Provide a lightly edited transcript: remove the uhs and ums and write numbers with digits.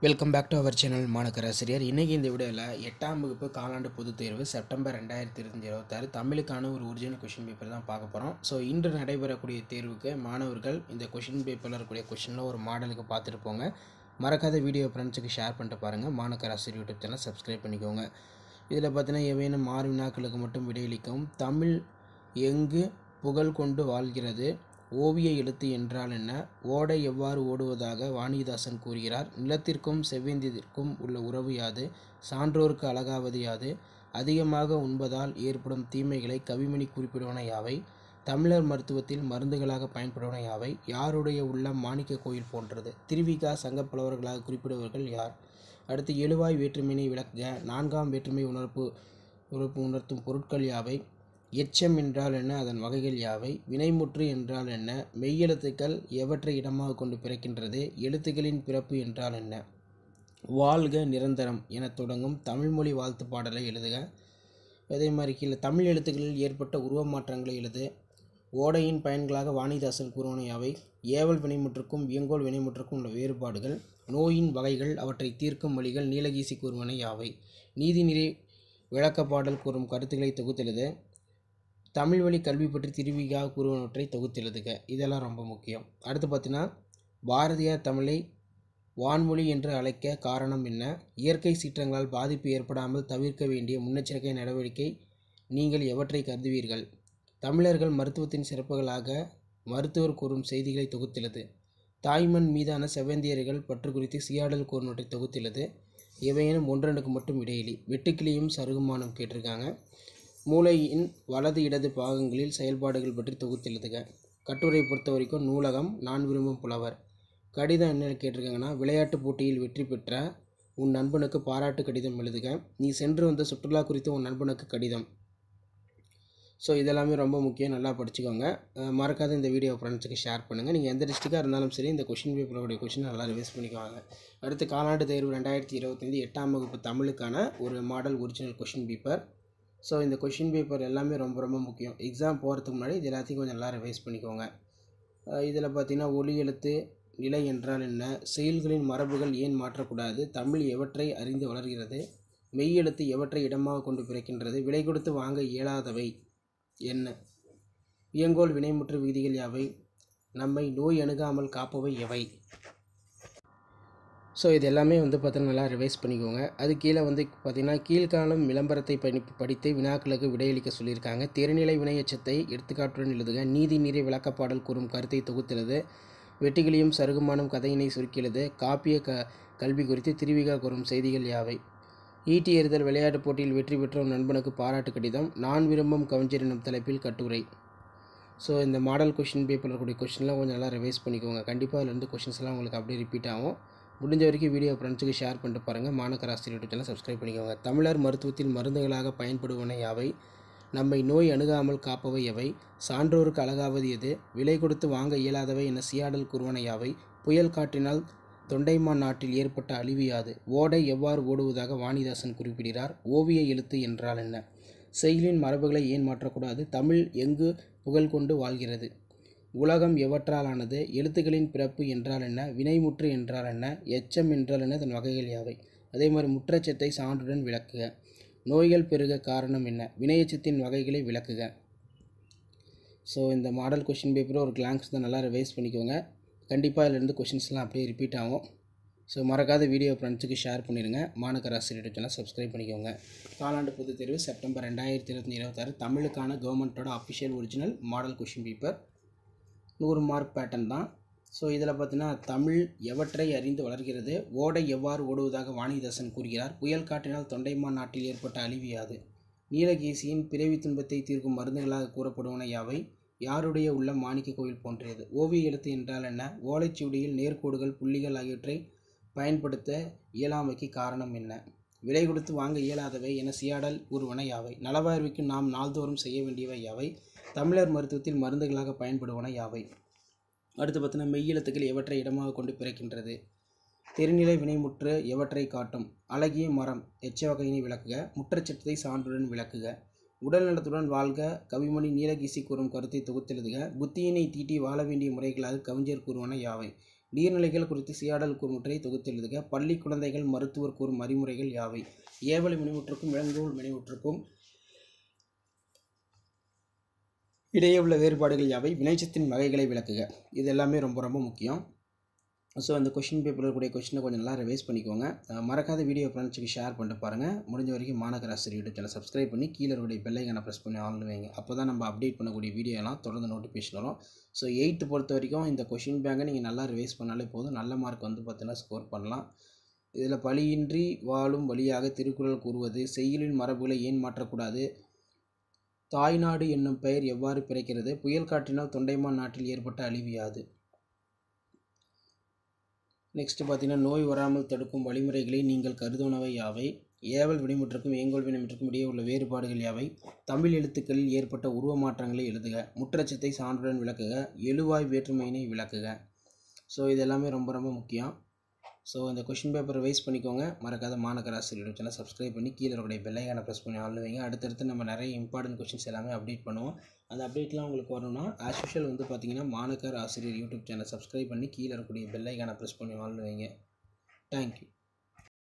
Welcome back to our channel மாணக்கராசிரியர். இன்றைக்கி இந்த வீடியோவில் 8ஆம் வகுப்பு காலாண்டு பொதுத் தேர்வு செப்டம்பர் 2026 தமிழுக்கான ஒரு ஒரிஜினல் கொஷின் பேப்பர் தான் பார்க்க போகிறோம். ஸோ இன்று நடைபெறக்கூடிய தேர்வுக்கு மாணவர்கள் இந்த கொஷின் பேப்பரில் இருக்கக்கூடிய கொஷினில் ஒரு மாடலுக்கு பார்த்துட்டு போங்க. மறக்காத வீடியோ ஃப்ரெண்ட்ஸுக்கு ஷேர் பண்ணிட்டு பாருங்கள். மாணக்கராசிரியர் யூடியூப் சேனல் சப்ஸ்கிரைப் பண்ணிக்கோங்க. இதில் பார்த்தீங்கன்னா ஏவேனும் 6 வினாக்களுக்கு மட்டும் விடையளிக்கவும். தமிழ் எங்கு புகழ் கொண்டு வாழ்கிறது? ஓவிய எழுத்து என்றால் என்ன? ஓடை எவ்வாறு ஓடுவதாக வாணிதாசன் கூறுகிறார்? நிலத்திற்கும் செவ்வேந்திற்கும் உள்ள உறவு யாது? சான்றோருக்கு அழகாவது யாது? அதிகமாக உண்பதால் ஏற்படும் தீமைகளை கவிமணி குறிப்பிடுவன யாவை? தமிழர் மருத்துவத்தில் மருந்துகளாக பயன்படுவன யாவை? யாருடைய உள்ளம் மாணிக்க கோயில் போன்றது? திருவிக சங்கப்புலவர்களாக குறிப்பிடுவர்கள் யார்? அடுத்து எழுவாய் வேற்றுமையினை விளக்குக. 4ஆம் வேற்றுமை உணர்த்தும் பொருட்கள் யாவை? எச்சம் என்றால் என்ன? அதன் வகைகள் யாவை? வினைமுற்று என்றால் என்ன? மெய்யெழுத்துக்கள் எவற்றை இடமாக கொண்டு பிறக்கின்றது? எழுத்துக்களின் பிறப்பு என்றால் என்ன? வாழ்க நிரந்தரம் என தொடங்கும் தமிழ்மொழி வாழ்த்து பாடலை எழுதுக. அதே மாதிரி கீழே தமிழ் எழுத்துக்களில் ஏற்பட்ட உருவ மாற்றங்களை எழுது. ஓடையின் பயன்களாக வாணிதாசன் கூறுவன யாவை? ஏவல் வினைமுற்றுக்கும் வியங்கோல் வினைமுற்றுக்கும் உள்ள வேறுபாடுகள். நோயின் வகைகள், அவற்றை தீர்க்கும் வழிகள் நீலகீசி கூறுவன யாவை? நீதிநெறி விளக்கப்பாடல் கூறும் கருத்துக்களை தொகுத்தெழுது. தமிழ் வழி கல்வி பற்றி திருவிகா கூறுவனவற்றை தொகுத்தெழுதுக. இதெல்லாம் ரொம்ப முக்கியம். அடுத்து பார்த்தீங்கன்னா பாரதியார் தமிழை வான்மொழி என்று அழைக்க காரணம் என்ன? இயற்கை சீற்றங்களால் பாதிப்பு ஏற்படாமல் தவிர்க்க வேண்டிய முன்னெச்சரிக்கை நடவடிக்கை நீங்கள் எவற்றை கருதுவீர்கள்? தமிழர்கள் மருத்துவத்தின் சிறப்புகளாக மருத்துவர் கூறும் செய்திகளை தொகுத்தெழுது. தாய்மண் மீதான செவ்வந்தியர்கள் பற்று குறித்து சியாடல் கூறுவனவற்றை தொகுத்தெழுது. எவையேனும் ஒன்றனுக்கு மட்டும் இடையிலி. வெட்டுக்கிளியும் சருகுமானம் கேட்டிருக்காங்க. மூளையின் வலது இடது பாகங்களில் செயல்பாடுகள் பற்றி தொகுத்தெழுதுக. கட்டுரை பொறுத்த வரைக்கும் நூலகம், நான் விரும்பும் புலவர். கடிதம் என்னென்னு கேட்டிருக்காங்கன்னா, விளையாட்டுப் போட்டியில் வெற்றி பெற்ற உன் நண்பனுக்கு பாராட்டு கடிதம் எழுதுக. நீ சென்று வந்த சுற்றுலா குறித்து உன் நண்பனுக்கு கடிதம். ஸோ இதெல்லாமே ரொம்ப முக்கியம், நல்லா படிச்சுக்கோங்க. மறக்காத இந்த வீடியோ ஃப்ரெண்ட்ஸுக்கு ஷேர் பண்ணுங்கள். நீங்கள் எந்த டிஸ்ட்ரிக்டாக இருந்தாலும் சரி இந்த கொஷின் பேப்பரோடைய கொஷின் நல்லா ரிவைஸ் பண்ணிக்குவாங்க. அடுத்து காலாண்டு தேர்வு 2025 8ஆம் வகுப்பு தமிழுக்கான ஒரு model original question paper. So இந்த கொஷின் பேப்பர் எல்லாமே ரொம்ப ரொம்ப முக்கியம். எக்ஸாம் போகிறதுக்கு முன்னாடி இது எல்லாத்தையும் கொஞ்சம் நல்லா ரிவைஸ் பண்ணிக்கோங்க. இதில் பார்த்திங்கன்னா ஒலி எழுத்து நிலை என்றால் என்ன? செயல்களின் மரபுகள் ஏன் மாற்றக்கூடாது? தமிழ் எவற்றை அறிந்து வளர்கிறது? மெய்யெழுத்து எவற்றை இடமாக கொண்டு பிறக்கின்றது? விலை கொடுத்து வாங்க இயலாதவை என்ன? வியங்கோல் வினைமுற்று விதிகள் யாவை? நம்மை நோய் அணுகாமல் காப்பவை எவை? ஸோ இது எல்லாமே பார்த்தீங்கன்னா நல்லா ரிவைஸ் பண்ணிக்கோங்க. அது கீழே பார்த்திங்கன்னா கீழ்காணும் விளம்பரத்தை படித்து வினாக்களுக்கு விடையளிக்க சொல்லியிருக்காங்க. திறநிலை வினையச்சத்தை எடுத்துக்காட்டுடன் எழுதுக. நீதி நீரை விளக்கப்பாடல் கூறும் கருத்தை தொகுத்தெழுது. வெட்டுக்கிளியும் சருகுமானும் கதையினை சுருக்கியெழுது. காப்பிய கல்வி குறித்து திருவிகா கூறும் செய்திகள் யாவை? ஈட்டி எறிதல் விளையாட்டுப் போட்டியில் வெற்றி பெற்ற நண்பனுக்கு பாராட்டு கடிதம். நான் விரும்பும் கவிஞர் எனும் தலைப்பில் கட்டுரை. ஸோ இந்த மாடல் கொஷின் பேப்பரில் கூடிய கொஷின்லாம் கொஞ்சம் நல்லா ரிவைஸ் பண்ணிக்கோங்க. கண்டிப்பாக அதில் கொஷின்ஸ் எல்லாம் உங்களுக்கு அப்படியே ரிப்பீட் ஆகும். முடிஞ்ச வரைக்கும் வீடியோ ஃப்ரெண்ட்ஸுக்கு ஷேர் பண்ணிட்டு பாருங்கள். மாணக்கராசிரியர் யூடியூப் சேனல் சப்ஸ்கிரைப் பண்ணிக்கோங்க. தமிழர் மருத்துவத்தில் மருந்துகளாக பயன்படுவன யாவை? நம்மை நோய் அணுகாமல் காப்பவை எவை? சான்றோருக்கு அழகாவது எது? விலை கொடுத்து வாங்க இயலாதவை என சியாடல் கூறுவன யாவை? புயல் காற்றினால் தொண்டைமான் நாட்டில் ஏற்பட்ட அழிவு யாது? ஓடை எவ்வாறு ஓடுவதாக வாணிதாசன் குறிப்பிடுகிறார்? ஓவிய எழுத்து என்றால் என்ன? செயலின் மரபுகளை ஏன் மாற்றக்கூடாது? தமிழ் எங்கு புகழ் கொண்டு வாழ்கிறது? உலகம் எவற்றாலானது? எழுத்துக்களின் பிறப்பு என்றால் என்ன? வினைமுற்று என்றால் என்ன? எச்சம் என்றால் என்ன? அதன் வகைகள் யாவை? அதே மாதிரி முற்றச்சத்தை சான்றுடன் விளக்குக. நோய்கள் பெருக காரணம் என்ன? வினையச்சத்தின் வகைகளை விளக்குக. ஸோ இந்த மாடல் கொஷின் பேப்பரும் ஒரு கிளான்ஸ் தான், நல்லா ரிவைஸ் பண்ணிக்கோங்க. கண்டிப்பாக இதிலிருந்து கொஷின்ஸ்லாம் அப்படியே ரிப்பீட் ஆகும். ஸோ மறக்காத வீடியோ ஃப்ரெண்ட்ஸுக்கு ஷேர் பண்ணிடுங்க. மாணக்கராசிரியர் யூடியூப் சேனல் சப்ஸ்கிரைப் பண்ணிக்கோங்க. காலாண்டு பொதுத் தேர்வு செப்டம்பர் 2026 தமிழுக்கான கவர்மெண்ட்டோட official original model question paper 100 mark pattern தான். ஸோ இதில் பார்த்தீங்கன்னா தமிழ் எவற்றை அறிந்து வளர்கிறது? ஓடை எவ்வாறு ஓடுவதாக வாணிதாசன் கூறுகிறார்? புயல் காற்றினால் தொண்டைமான் நாட்டில் ஏற்பட்ட அழிவு யாது? நீலகேசியின் பிறவி துன்பத்தை தீர்க்கும் மருந்துகளாக கூறப்படுவன யாவை? யாருடைய உள்ளம் மாணிக்க கோயில் போன்றது? ஓவிய எழுத்து என்றால் என்ன? ஓலைச்சுவடியில் நேர்கோடுகள் புள்ளிகள் ஆகியவற்றை பயன்படுத்த இயலாமைக்கு காரணம் என்ன? விலை கொடுத்து வாங்க இயலாதவை என சியாடல் கூறுவன யாவை? நலவாழ்வுக்கு நாம் நாள்தோறும் செய்ய வேண்டியவை யாவை? தமிழர் மருத்துவத்தில் மருந்துகளாக பயன்படுவன யாவை? அடுத்து பார்த்தீங்கன்னா மெய்யெழுத்துக்கள் எவற்றை இடமாக கொண்டு பிறக்கின்றது? தெரிநிலை வினைமுற்று எவற்றை காட்டும்? அழகிய மரம் எச்ச வகையினை விளக்குக. முற்றச்சட்டத்தை சான்றுடன் விளக்குக. உடல் நலத்துடன் வாழ்க கவிமணி நீலகீசி கூறும் கருத்தை தொகுத்தெழுதுக. புத்தியினை தீட்டி வாழ வேண்டிய முறைகளாக கவிஞர் கூறுவன யாவை? நீர்நிலைகள் குறித்து சியாடல் கூறுமுற்றை தொகுத்து எழுதுக. பள்ளி குழந்தைகள் மருத்துவர் கூறும் அறிமுறைகள் யாவை? ஏவல் வினைமுற்றுக்கும் விலங்குகோல் வினைமுற்றுக்கும் இடையே உள்ள வேறுபாடுகள் யாவை? வினைச்சத்தின் வகைகளை விளக்குக. இது எல்லாமே ரொம்ப ரொம்ப முக்கியம். ஸோ அந்த கொஷின் பேப்பரில் இருக்கக்கூடிய கொஷினை கொஞ்சம் நல்லா ரிவைஸ் பண்ணிக்கோங்க. மறக்காத வீடியோ ஃப்ரெண்ட்ஸுக்கு ஷேர் பண்ணிட்டு பாருங்கள். முடிஞ்ச வரைக்கும் மாணக்கர் ஆசிரியர் யூடியூப் சேனல் சப்ஸ்கிரைப் பண்ணி கீழே இருக்கக்கூடிய பெல் ஐக்கானை ப்ரெஸ் பண்ணி ஆன்ல வைங்க. அப்போ தான் நம்ம அப்டேட் பண்ணக்கூடிய வீடியோ எல்லாம் தொடர்ந்து நோட்டிஃபிகேஷன் வரும். ஸோ 8th பொறுத்த வரைக்கும் இந்த கொஷின் பேங்கை நீங்கள் நல்லா ரிவைஸ் பண்ணாலே போதும். நல்ல மார்க் வந்து பார்த்தீங்கன்னா ஸ்கோர் பண்ணலாம். இதில் பழியின்றி வாழும் வழியாக திருக்குறள் கூறுவது, செய்யுளின் மரபுகளை ஏன் மாற்றக்கூடாது, தாய்நாடு என்னும் பெயர் எவ்வாறு பிறக்கிறது, புயல் காற்றினால் தொண்டைமான் நாட்டில் ஏற்பட்ட அழிவு யாது? நெக்ஸ்ட் பார்த்தீங்கன்னா, நோய் வராமல் தடுக்கும் வழிமுறைகளை நீங்கள் கருதுனவை யாவை? ஏவல் வினைமுற்றுக்கும் ஏங்கோல் வினைமுற்றுக்கும் இடையே உள்ள வேறுபாடுகள் யாவை? தமிழ் எழுத்துக்களில் ஏற்பட்ட உருவ மாற்றங்களை எழுதுக. முற்றச்சத்தை சான்றுடன் விளக்குக. எழுவாய் வேற்றுமையினை விளக்குக. ஸோ இது எல்லாமே ரொம்ப ரொம்ப முக்கியம். ஸோ இந்த கொஷின் பேப்பர் ரிவைஸ் பண்ணிக்கோங்க. மறக்காத மாணக்கர் ஆசிரியர் சேனல் சப்ஸ்கிரைப் பண்ணி கீழே இருக்கக்கூடிய பெல் ஐக்கானை ப்ரெஸ் பண்ணி ஆன்ல வைங்க. அடுத்தடுத்து நம்ம நிறைய இம்பார்ட்டன்ட் கொஷின்ஸ் எல்லாமே அப்டேட் பண்ணுவோம். அந்த அப்டேட்லாம் உங்களுக்கு வரணும்னா ஆஸ் யூஷுவல் வந்து பார்த்தீங்கன்னா மாணக்கர் ஆசிரியர் யூடியூப் சேனல் சப்ஸ்கிரைப் பண்ணி கீழே இருக்கக்கூடிய பெல் ஐக்கானை ப்ரெஸ் பண்ணி ஆன்ல வைங்க. தேங்க்யூ.